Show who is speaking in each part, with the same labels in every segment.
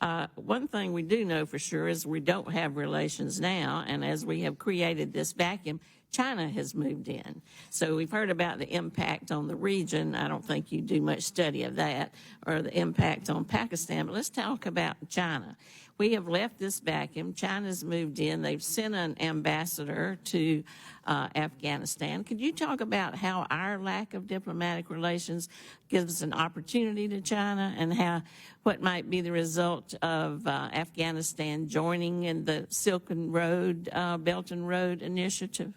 Speaker 1: them. One thing we do know for sure is we don't have relations now, and as we have created this vacuum, China has moved in. So we've heard about the impact on the region. I don't think you do much study of that, or the impact on Pakistan, but let's talk about China. We have left this vacuum. China's moved in. They've sent an ambassador to Afghanistan. Could you talk about how our lack of diplomatic relations gives us an opportunity to China, and what might be the result of Afghanistan joining in the Silken Road, Belt and Road initiative?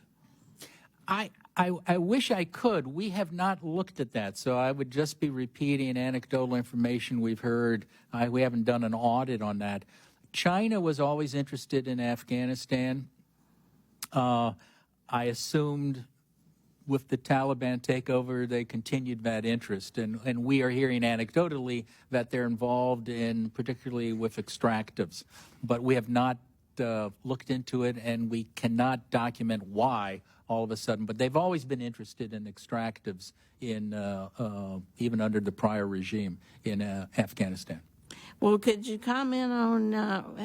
Speaker 2: I wish I could. We have not looked at that, so I would just be repeating anecdotal information we've heard. We haven't done an audit on that. China was always interested in Afghanistan. I assumed with the Taliban takeover, they continued that interest, and we are hearing anecdotally that they're involved in, particularly with extractives, but we have not looked into it, and we cannot document why all of a sudden. But they've always been interested in extractives in even under the prior regime in Afghanistan.
Speaker 1: Well, could you comment on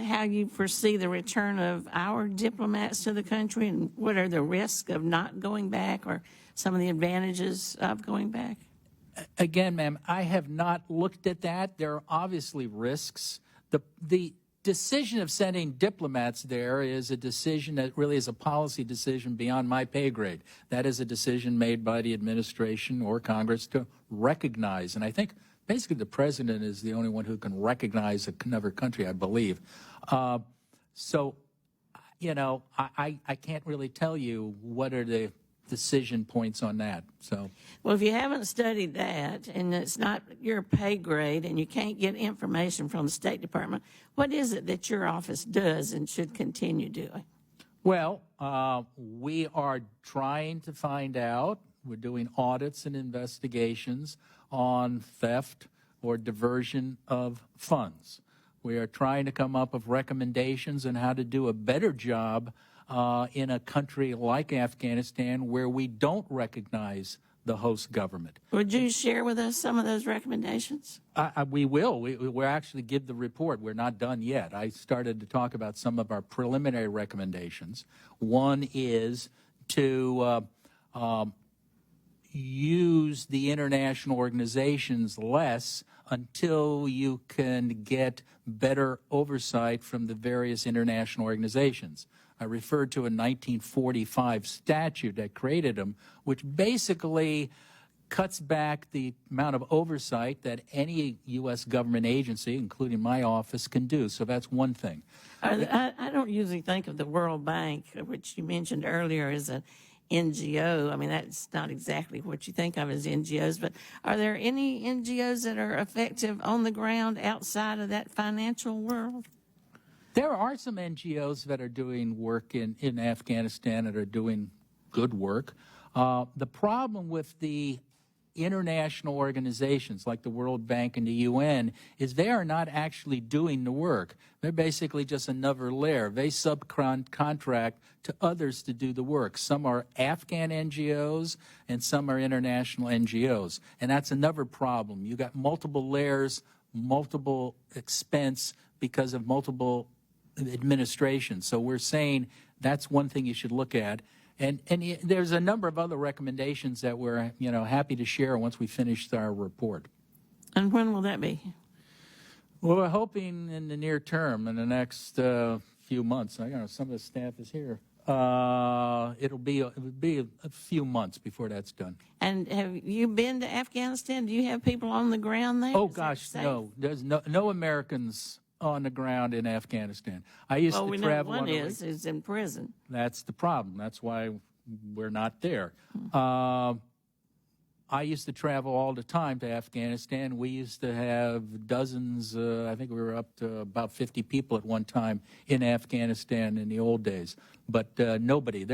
Speaker 1: how you foresee the return of our diplomats to the country, and what are the risks of not going back, or some of the advantages of going back?
Speaker 2: Again, ma'am, I have not looked at that. There are obviously risks. The decision of sending diplomats there is a decision that really is a policy decision beyond my pay grade. That is a decision made by the administration or Congress to recognize. And I think basically the president is the only one who can recognize another country, I believe. So, you know, I can't really tell you what are the decision points on that. So,
Speaker 1: well, if you haven't studied that, and it's not your pay grade, and you can't get information from the State Department, what is it that your office does and should continue doing?
Speaker 2: Well, we are trying to find out. We're doing audits and investigations on theft or diversion of funds. We are trying to come up with recommendations on how to do a better job in a country like Afghanistan, where we don't recognize the host government.
Speaker 1: Would you share with us some of those recommendations?
Speaker 2: We will. We'll actually give the report. We're not done yet. I started to talk about some of our preliminary recommendations. One is to use the international organizations less until you can get better oversight from the various international organizations. I referred to a 1945 statute that created them, which basically cuts back the amount of oversight that any U.S. government agency, including my office, can do. So that's one thing.
Speaker 1: I don't usually think of the World Bank, which you mentioned earlier, as an NGO. I mean, that's not exactly what you think of as NGOs, but are there any NGOs that are effective on the ground outside of that financial world?
Speaker 2: There are some NGOs that are doing work in Afghanistan that are doing good work. The problem with the international organizations like the World Bank and the UN is they are not actually doing the work. They're basically just another layer. They subcontract to others to do the work. Some are Afghan NGOs and some are international NGOs. And that's another problem. You got multiple layers, multiple expense because of multiple administrations. So we're saying that's one thing you should look at. And there's a number of other recommendations that we're happy to share once we finish our report.
Speaker 1: And when will that be?
Speaker 2: Well, we're hoping in the near term, in the next few months. Some of the staff is here. It'll be a few months before that's done.
Speaker 1: And have you been to Afghanistan? Do you have people on the ground there?
Speaker 2: Oh gosh, no. There's no Americans on the ground in Afghanistan. I used to travel.
Speaker 1: Well, we know one is in prison.
Speaker 2: That's the problem. That's why we're not there. I used to travel all the time to Afghanistan. We used to have dozens, I think we were up to about 50 people at one time in Afghanistan in the old days. But nobody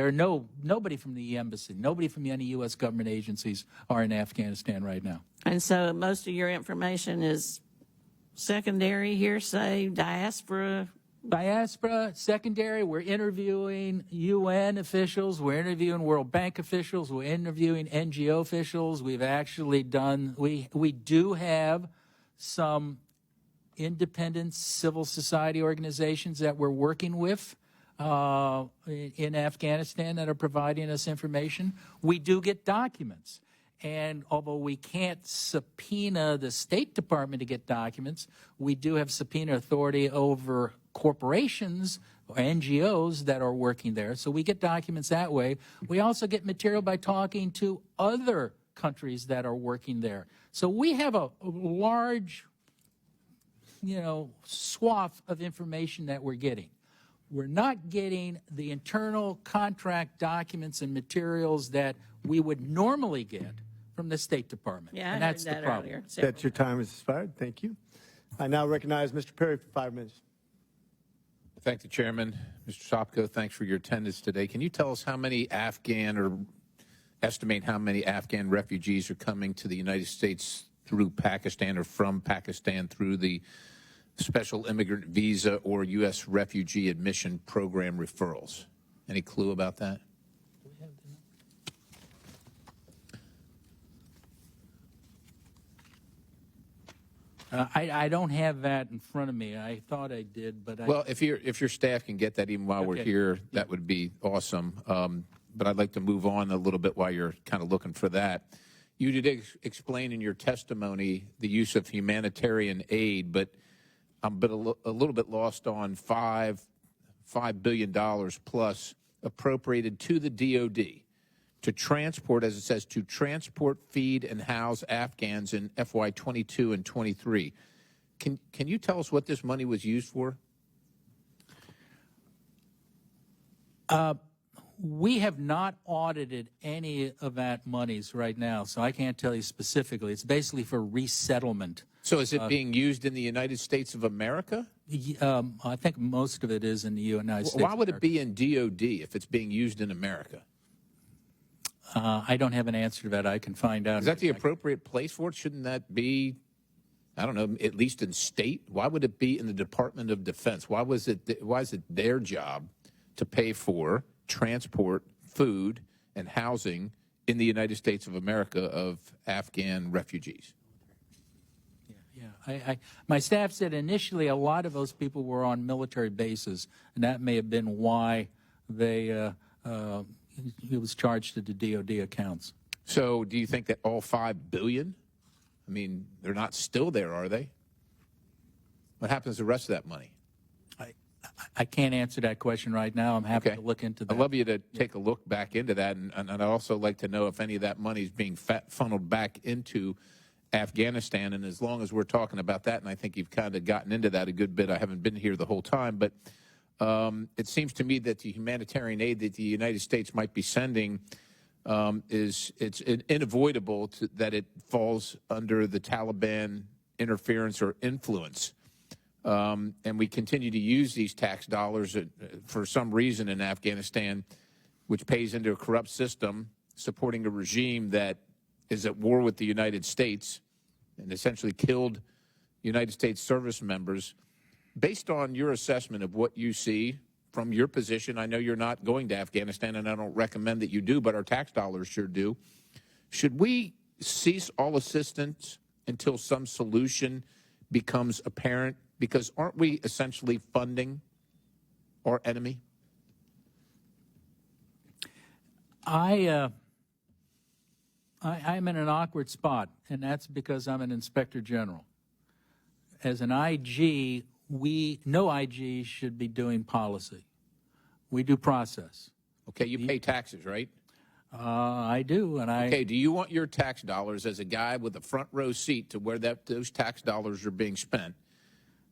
Speaker 2: from the embassy, nobody from any U.S. government agencies are in Afghanistan right now.
Speaker 1: And so most of your information is secondary, hearsay, diaspora?
Speaker 2: Diaspora, secondary. We're interviewing UN officials. We're interviewing World Bank officials. We're interviewing NGO officials. We've actually done, we do have some independent civil society organizations that we're working with in Afghanistan that are providing us information. We do get documents. And although we can't subpoena the State Department to get documents, we do have subpoena authority over corporations or NGOs that are working there. So we get documents that way. We also get material by talking to other countries that are working there. So we have a large, swath of information that we're getting. We're not getting the internal contract documents and materials that we would normally get from the State Department.
Speaker 1: Yeah,
Speaker 2: and
Speaker 1: I
Speaker 2: that's
Speaker 1: heard that
Speaker 2: the problem.
Speaker 1: earlier.
Speaker 3: That your time has expired. Thank you. I now recognize Mr. Perry for 5 minutes.
Speaker 4: Thank the Chairman. Mr. Sopko, thanks for your attendance today. Can you tell us how many Afghan or estimate how many Afghan refugees are coming to the United States through Pakistan or from Pakistan through the Special Immigrant Visa or U.S. Refugee Admission Program referrals? Any clue about that?
Speaker 2: I don't have that in front of me. I thought I did, but
Speaker 4: Well, if your staff can get that even while we're
Speaker 2: Okay.
Speaker 4: here, that would be awesome. But I'd like to move on a little bit while you're kind of looking for that. You did explain in your testimony the use of humanitarian aid, but I'm a little bit lost on $5 billion plus appropriated to the DOD to transport, as it says, to transport, feed, and house Afghans in FY 22 and 23. Can you tell us what this money was used for?
Speaker 2: we have not audited any of that monies right now, so I can't tell you specifically. It's basically for resettlement.
Speaker 4: So is it being used in the United States of America?
Speaker 2: I think most of it is in the United States.
Speaker 4: Why would it be in DOD if it's being used in America?
Speaker 2: I don't have an answer to that. I can find out.
Speaker 4: Is that the appropriate place for it? Shouldn't that be, I don't know, at least in state? Why would it be in the Department of Defense? Why is it their job to pay for transport, food, and housing in the United States of America of Afghan refugees?
Speaker 2: Yeah. My staff said initially a lot of those people were on military bases, and that may have been why they it was charged to the DOD accounts.
Speaker 4: So do you think that all $5 billion, I mean, they're not still there, are they? What happens to the rest of that money?
Speaker 2: I can't answer that question right now. I'm happy
Speaker 4: Okay.
Speaker 2: to look into that.
Speaker 4: I'd love you to take a look back into that, and I'd also like to know if any of that money is being funneled back into Afghanistan. And as long as we're talking about that, and I think you've kind of gotten into that a good bit, I haven't been here the whole time, but it seems to me that the humanitarian aid that the United States might be sending it's unavoidable that it falls under the Taliban interference or influence. And we continue to use these tax dollars for some reason in Afghanistan, which pays into a corrupt system, supporting a regime that is at war with the United States and essentially killed United States service members. Based on your assessment of what you see from your position, I know you're not going to Afghanistan, and I don't recommend that you do, but our tax dollars sure do. Should we cease all assistance until some solution becomes apparent? Because aren't we essentially funding our enemy?
Speaker 2: I'm in an awkward spot, and that's because I'm an inspector general. As an IG, no IG should be doing policy. We do process.
Speaker 4: Okay, you pay taxes, right?
Speaker 2: I do, and
Speaker 4: Okay, do you want your tax dollars, as a guy with a front row seat to where those tax dollars are being spent,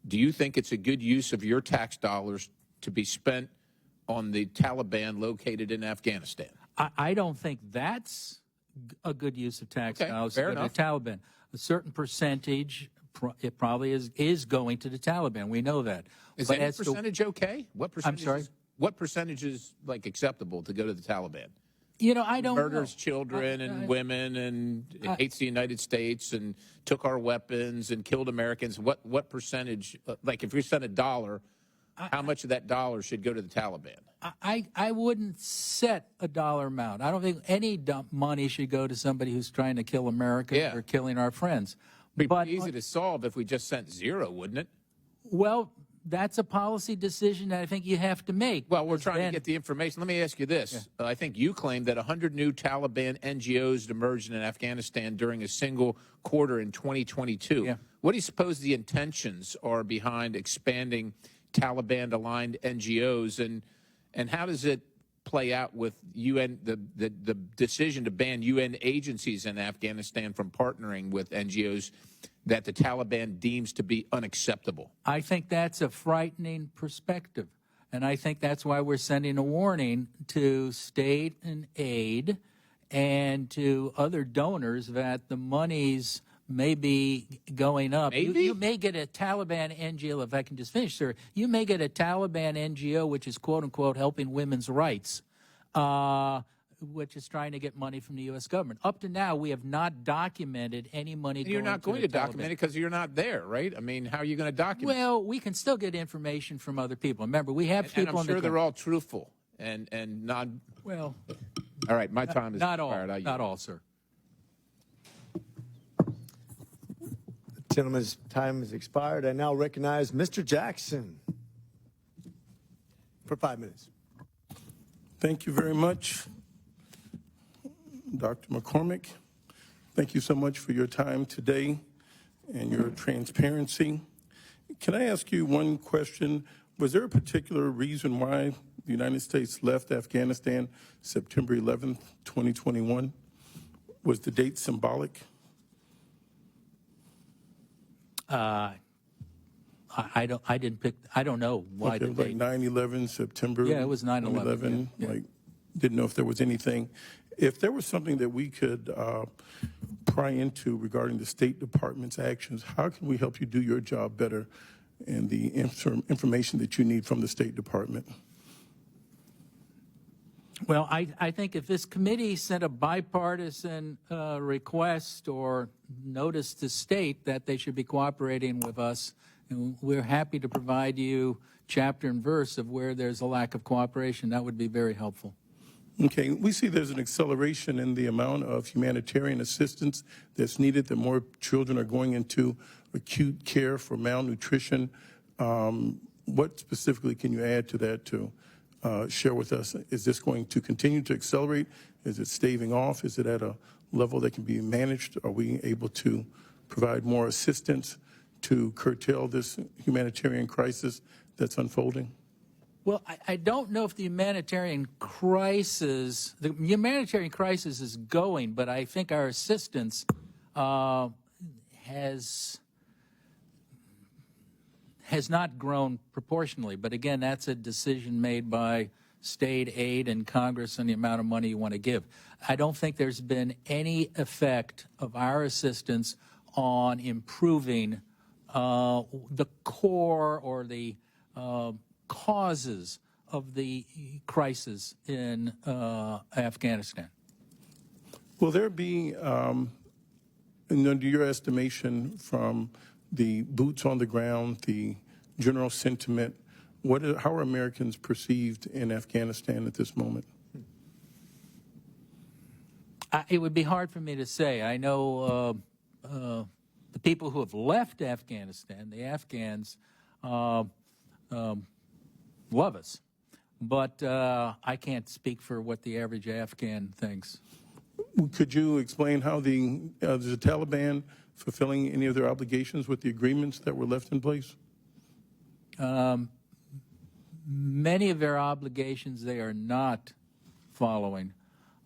Speaker 4: do you think it's a good use of your tax dollars to be spent on the Taliban located in Afghanistan?
Speaker 2: I don't think that's a good use of tax dollars
Speaker 4: fair
Speaker 2: to go
Speaker 4: enough.
Speaker 2: to the Taliban. A certain percentage, it probably is going to the Taliban. We know that.
Speaker 4: Is
Speaker 2: But
Speaker 4: any
Speaker 2: as to-
Speaker 4: percentage okay? What percentage?
Speaker 2: I'm sorry?
Speaker 4: What percentage is like acceptable to go to the Taliban?
Speaker 2: I don't
Speaker 4: Murders
Speaker 2: know.
Speaker 4: children and women and hates the United States and took our weapons and killed Americans. What percentage? Like if you sent $1, how much of that dollar should go to the Taliban?
Speaker 2: I wouldn't set a dollar amount. I don't think any money should go to somebody who's trying to kill America
Speaker 4: Yeah.
Speaker 2: or killing our friends.
Speaker 4: Be
Speaker 2: But
Speaker 4: easy to solve if we just sent zero, wouldn't it?
Speaker 2: well, that's a policy decision that I think you have to make.
Speaker 4: Well, we're
Speaker 2: because
Speaker 4: trying to
Speaker 2: then-
Speaker 4: get the information. Let me ask you this. I think you claimed that 100 new Taliban NGOs emerged in Afghanistan during a single quarter in 2022.
Speaker 2: Yeah.
Speaker 4: What do you suppose the intentions are behind expanding Taliban-aligned NGOs, and how does it play out with UN, the decision to ban UN agencies in Afghanistan from partnering with NGOs that the Taliban deems to be unacceptable?
Speaker 2: I think that's a frightening perspective. And I think that's why we're sending a warning to state and aid and to other donors that the monies may be going up.
Speaker 4: Maybe?
Speaker 2: You may get a Taliban NGO, if I can just finish, sir. You may get a Taliban NGO, which is, quote unquote, helping women's rights, which is trying to get money from the U.S. government. Up to now, we have not documented any money
Speaker 4: And you're
Speaker 2: going
Speaker 4: not going to
Speaker 2: the
Speaker 4: document
Speaker 2: Taliban.
Speaker 4: it because you're not there, right? I mean, how are you going to document it?
Speaker 2: Well, we can still get information from other people. Remember, we have
Speaker 4: And
Speaker 2: people
Speaker 4: I'm
Speaker 2: in the
Speaker 4: sure they're
Speaker 2: country.
Speaker 4: all truthful and not.
Speaker 2: Well,
Speaker 4: All right, my time is
Speaker 2: not all,
Speaker 4: expired. I yield.
Speaker 2: not all, sir.
Speaker 3: The gentleman's time has expired. I now recognize Mr. Jackson for 5 minutes.
Speaker 5: Thank you very much, Dr. McCormick. Thank you so much for your time today and your transparency. Can I ask you one question? Was there a particular reason why the United States left Afghanistan September 11th, 2021? Was the date symbolic?
Speaker 2: I don't know why
Speaker 5: Okay,
Speaker 2: the
Speaker 5: like
Speaker 2: date.
Speaker 5: 9/11, September.
Speaker 2: Yeah, it was 9/11,
Speaker 5: 11,
Speaker 2: yeah.
Speaker 5: Like, didn't know if there was anything. If there was something that we could pry into regarding the State Department's actions, how can we help you do your job better and the information that you need from the State Department?
Speaker 2: Well, I think if this committee sent a bipartisan request or notice to state that they should be cooperating with us, and we're happy to provide you chapter and verse of where there's a lack of cooperation, that would be very helpful.
Speaker 5: Okay, we see there's an acceleration in the amount of humanitarian assistance that's needed, that more children are going into acute care for malnutrition. What specifically can you add to that to share with us? Is this going to continue to accelerate? Is it staving off? Is it at a level that can be managed? Are we able to provide more assistance to curtail this humanitarian crisis that's unfolding?
Speaker 2: Well, I don't know if the humanitarian crisis is going, but I think our assistance has not grown proportionally. But again, that's a decision made by state aid and Congress on the amount of money you want to give. I don't think there's been any effect of our assistance on improving the core or the causes of the crisis in Afghanistan.
Speaker 5: Will there be, under your estimation, from the boots on the ground, the general sentiment, how are Americans perceived in Afghanistan at this moment?
Speaker 2: It would be hard for me to say. I know the people who have left Afghanistan, the Afghans, love us, but I can't speak for what the average Afghan thinks.
Speaker 5: Could you explain how is the Taliban fulfilling any of their obligations with the agreements that were left in place?
Speaker 2: Many of their obligations they are not following.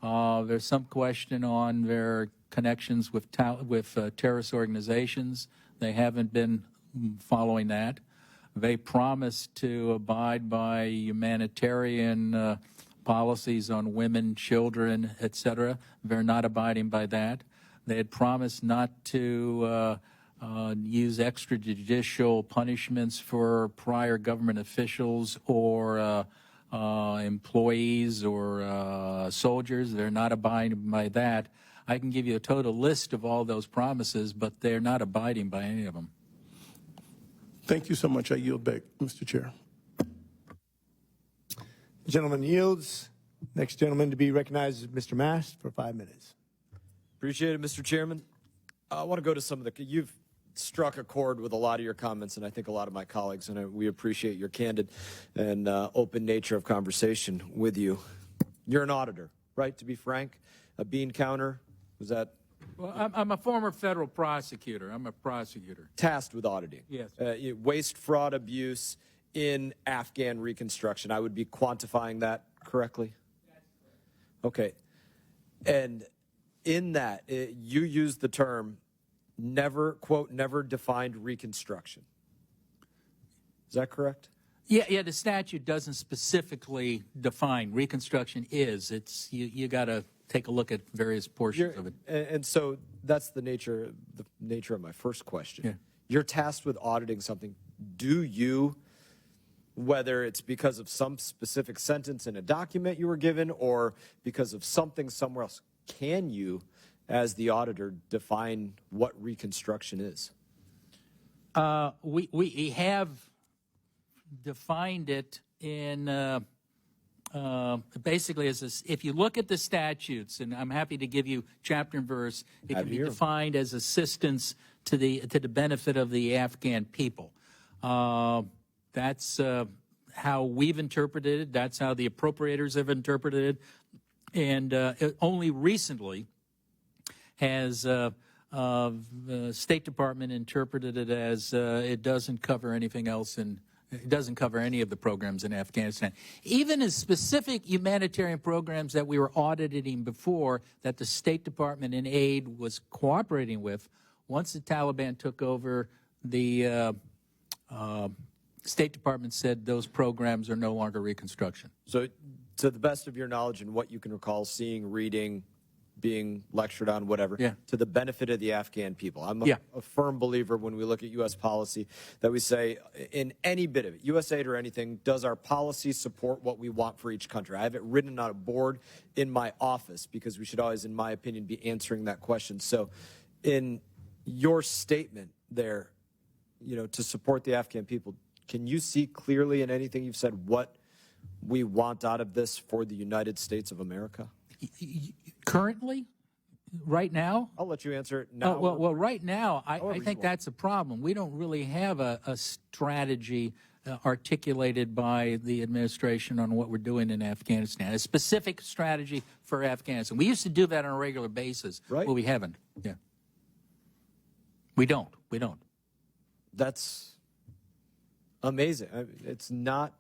Speaker 2: There's some question on their connections with terrorist organizations. They haven't been following that. They promised to abide by humanitarian policies on women, children, etc. They're not abiding by that. They had promised not to use extrajudicial punishments for prior government officials or employees or soldiers. They're not abiding by that. I can give you a total list of all those promises, but they're not abiding by any of them.
Speaker 5: Thank you so much. I yield back, Mr. Chair.
Speaker 3: The gentleman yields. Next gentleman to be recognized is Mr. Mast for 5 minutes.
Speaker 6: Appreciate it, Mr. Chairman. I want to go to some of the, you've struck a chord with a lot of your comments, and I think a lot of my colleagues, and we appreciate your candid and open nature of conversation with you. You're an auditor, right, to be frank? A bean counter, was that?
Speaker 2: Well, I'm a former federal prosecutor. I'm a prosecutor.
Speaker 6: Tasked with auditing.
Speaker 2: Yes.
Speaker 6: Waste, fraud, abuse in Afghan reconstruction. I would be quantifying that correctly? That's correct. Okay. And in that, you used the term never, quote, never defined reconstruction. Is that correct?
Speaker 2: Yeah, the statute doesn't specifically define. Reconstruction is. It's you got to take a look at various portions of it.
Speaker 6: And so that's the nature of my first question.
Speaker 2: Yeah.
Speaker 6: You're tasked with auditing something. Do you, whether it's because of some specific sentence in a document you were given or because of something somewhere else, can you, as the auditor, define what reconstruction is?
Speaker 2: We have defined it in basically as if you look at the statutes, and I'm happy to give you chapter and verse, it can be defined as assistance to the benefit of the Afghan people. That's how we've interpreted it. That's how the appropriators have interpreted it. And only recently has the State Department interpreted it as it doesn't cover anything else, and it doesn't cover any of the programs in Afghanistan. Even as specific humanitarian programs that we were auditing before that the State Department and aid was cooperating with, once the Taliban took over, the State Department said those programs are no longer reconstruction.
Speaker 6: So to the best of your knowledge and what you can recall seeing, reading, being lectured on, whatever, to the benefit of the Afghan people. I'm a firm believer when we look at U.S. policy that we say in any bit of it, USAID or anything, does our policy support what we want for each country? I have it written on a board in my office because we should always, in my opinion, be answering that question. So in your statement there, to support the Afghan people, can you see clearly in anything you've said what we want out of this for the United States of America?
Speaker 2: Currently, right now?
Speaker 6: I'll let you answer it now.
Speaker 2: Well, right now, I think that's a problem. We don't really have a strategy articulated by the administration on what we're doing in Afghanistan, a specific strategy for Afghanistan. We used to do that on a regular basis,
Speaker 6: right?
Speaker 2: Well, we haven't. Yeah. We don't.
Speaker 6: That's amazing. It's not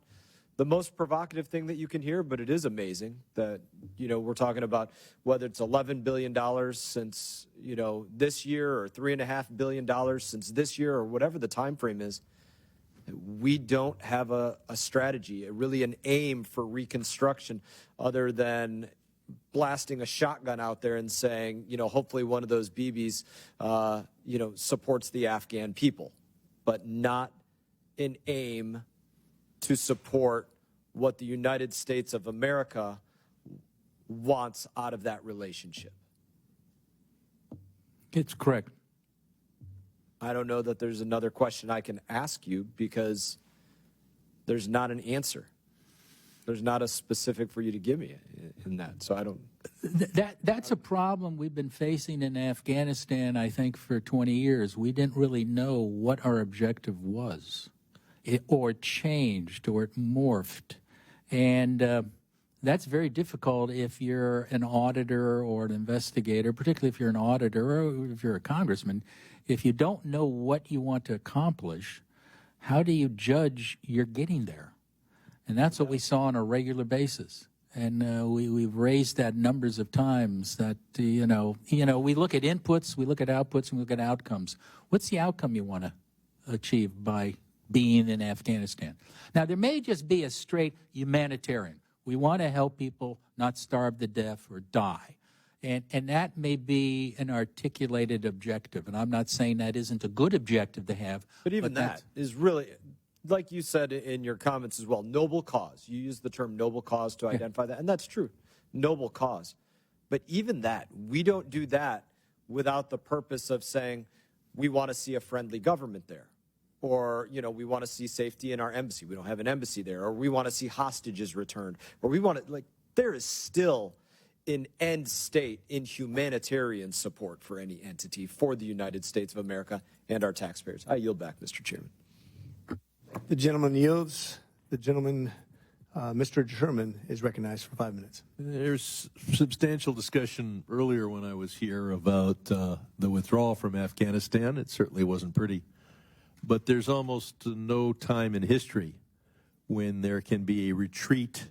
Speaker 6: the most provocative thing that you can hear, but it is amazing that, we're talking about whether it's $11 billion since, this year or $3.5 billion since this year or whatever the time frame is. We don't have a strategy, really an aim for reconstruction other than blasting a shotgun out there and saying, hopefully one of those BBs, supports the Afghan people, but not an aim to support what the United States of America wants out of that relationship.
Speaker 2: It's correct.
Speaker 6: I don't know that there's another question I can ask you because there's not an answer. There's not a specific for you to give me in that, so I don't.
Speaker 2: That's a problem we've been facing in Afghanistan, I think, for 20 years. We didn't really know what our objective was. Or it changed, or it morphed. And that's very difficult if you're an auditor or an investigator, particularly if you're an auditor or if you're a congressman. If you don't know what you want to accomplish, how do you judge you're getting there? And that's what we saw on a regular basis. And we've raised that numbers of times that, we look at inputs, we look at outputs, and we look at outcomes. What's the outcome you want to achieve by being in Afghanistan? Now, there may just be a straight humanitarian. We want to help people not starve to death or die. And that may be an articulated objective. And I'm not saying that isn't a good objective to have.
Speaker 6: But even that is really, like you said in your comments as well, noble cause. You use the term noble cause to identify that. And that's true, noble cause. But even that, we don't do that without the purpose of saying we want to see a friendly government there. Or, we want to see safety in our embassy. We don't have an embassy there. Or we want to see hostages returned. Or we want to, there is still in end state in humanitarian support for any entity for the United States of America and our taxpayers. I yield back, Mr. Chairman.
Speaker 3: The gentleman yields. The gentleman, Mr. Sherman, is recognized for 5 minutes.
Speaker 7: There's substantial discussion earlier when I was here about the withdrawal from Afghanistan. It certainly wasn't pretty. But there's almost no time in history when there can be a retreat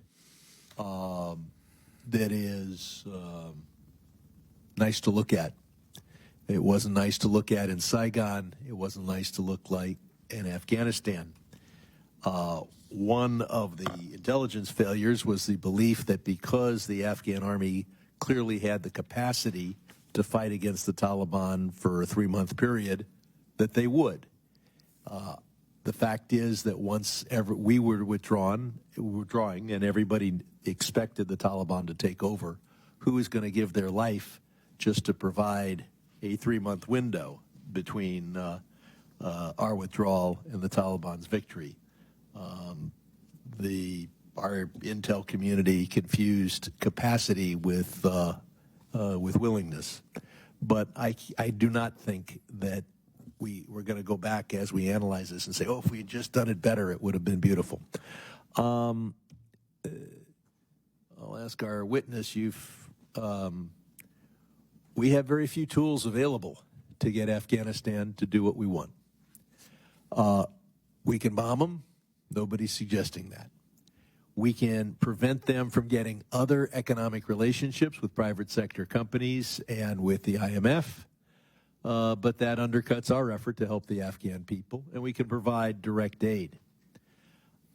Speaker 7: that is nice to look at. It wasn't nice to look at in Saigon. It wasn't nice to look like in Afghanistan. One of the intelligence failures was the belief that because the Afghan army clearly had the capacity to fight against the Taliban for a 3-month period, that they would. The fact is that once we were withdrawing, and everybody expected the Taliban to take over, who is going to give their life just to provide a 3-month window between our withdrawal and the Taliban's victory? Our intel community confused capacity with willingness, but I do not think that we're going to go back as we analyze this and say, oh, if we had just done it better, it would have been beautiful. I'll ask our witness. We have very few tools available to get Afghanistan to do what we want. We can bomb them. Nobody's suggesting that. We can prevent them from getting other economic relationships with private sector companies and with the IMF. But that undercuts our effort to help the Afghan people, and we can provide direct aid.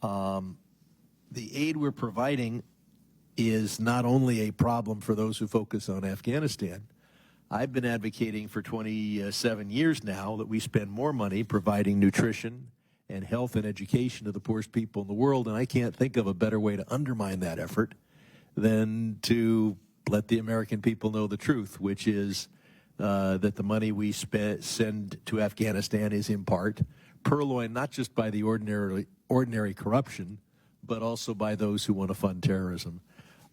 Speaker 7: The aid we're providing is not only a problem for those who focus on Afghanistan. I've been advocating for 27 years now that we spend more money providing nutrition and health and education to the poorest people in the world, and I can't think of a better way to undermine that effort than to let the American people know the truth, which is that the money we send to Afghanistan is in part purloined not just by the ordinary corruption, but also by those who want to fund terrorism.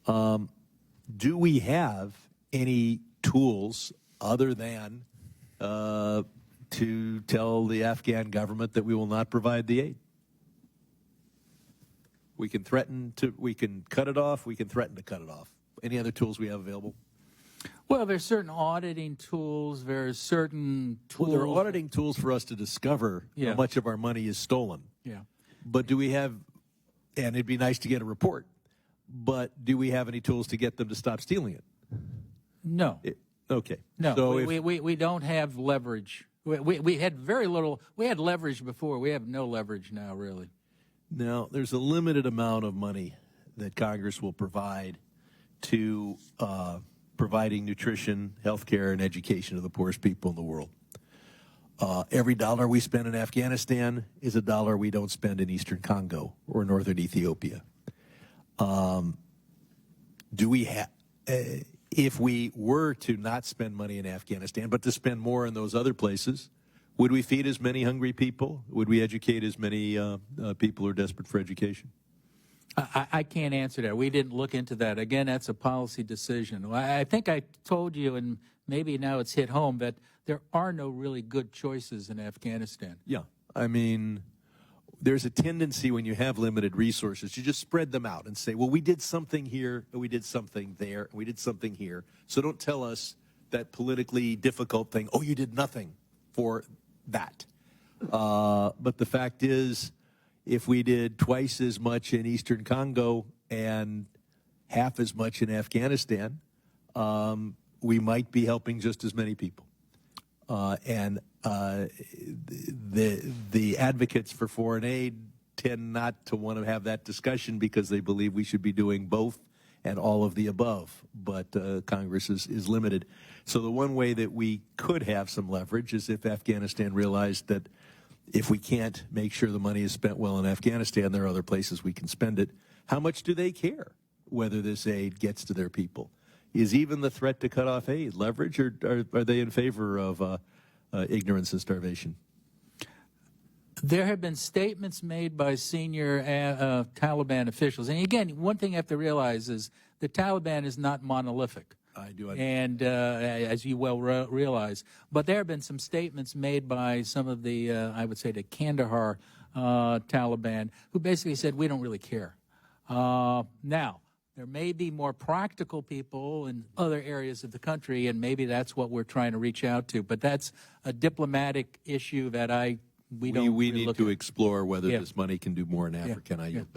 Speaker 7: Do we have any tools other than to tell the Afghan government that we will not provide the aid? We can cut it off, we can threaten to cut it off. Any other tools we have available?
Speaker 2: Well, there's certain auditing tools. There's certain tools.
Speaker 7: Well, there are auditing tools for us to discover how much of our money is stolen.
Speaker 2: Yeah.
Speaker 7: But do we have, and it'd be nice to get a report, but do we have any tools to get them to stop stealing it?
Speaker 2: No.
Speaker 7: Okay.
Speaker 2: No,
Speaker 7: So
Speaker 2: we don't have leverage. We had very little. We had leverage before. We have no leverage now, really.
Speaker 7: Now, there's a limited amount of money that Congress will provide to providing nutrition, health care, and education to the poorest people in the world. Every dollar we spend in Afghanistan is a dollar we don't spend in Eastern Congo or Northern Ethiopia. Do we have... if we were to not spend money in Afghanistan, but to spend more in those other places, would we feed as many hungry people? Would we educate as many people who are desperate for education?
Speaker 2: I can't answer that. We didn't look into that. Again, that's a policy decision. I think I told you, and maybe now it's hit home, that there are no really good choices in Afghanistan.
Speaker 7: Yeah. I mean, there's a tendency when you have limited resources, you just spread them out and say, well, we did something here, and we did something there, and we did something here. So don't tell us that politically difficult thing, oh, you did nothing for that. But the fact is, if we did twice as much in Eastern Congo and half as much in Afghanistan, we might be helping just as many people. And the advocates for foreign aid tend not to want to have that discussion because they believe we should be doing both and all of the above. But Congress is limited. So the one way that we could have some leverage is if Afghanistan realized that if we can't make sure the money is spent well in Afghanistan, there are other places we can spend it. How much do they care whether this aid gets to their people? Is even the threat to cut off aid leverage, or are they in favor of ignorance and starvation?
Speaker 2: There have been statements made by senior Taliban officials. And again, one thing you have to realize is the Taliban is not monolithic.
Speaker 7: I do.
Speaker 2: And as you well realize. But there have been some statements made by some of the, I would say, the Kandahar Taliban, who basically said, we don't really care. Now, there may be more practical people in other areas of the country, and maybe that's what we're trying to reach out to. But that's a diplomatic issue that we don't
Speaker 7: We
Speaker 2: really
Speaker 7: need
Speaker 2: look
Speaker 7: to
Speaker 2: at.
Speaker 7: explore whether
Speaker 2: Yeah.
Speaker 7: this money can do more in Africa, and I yield back.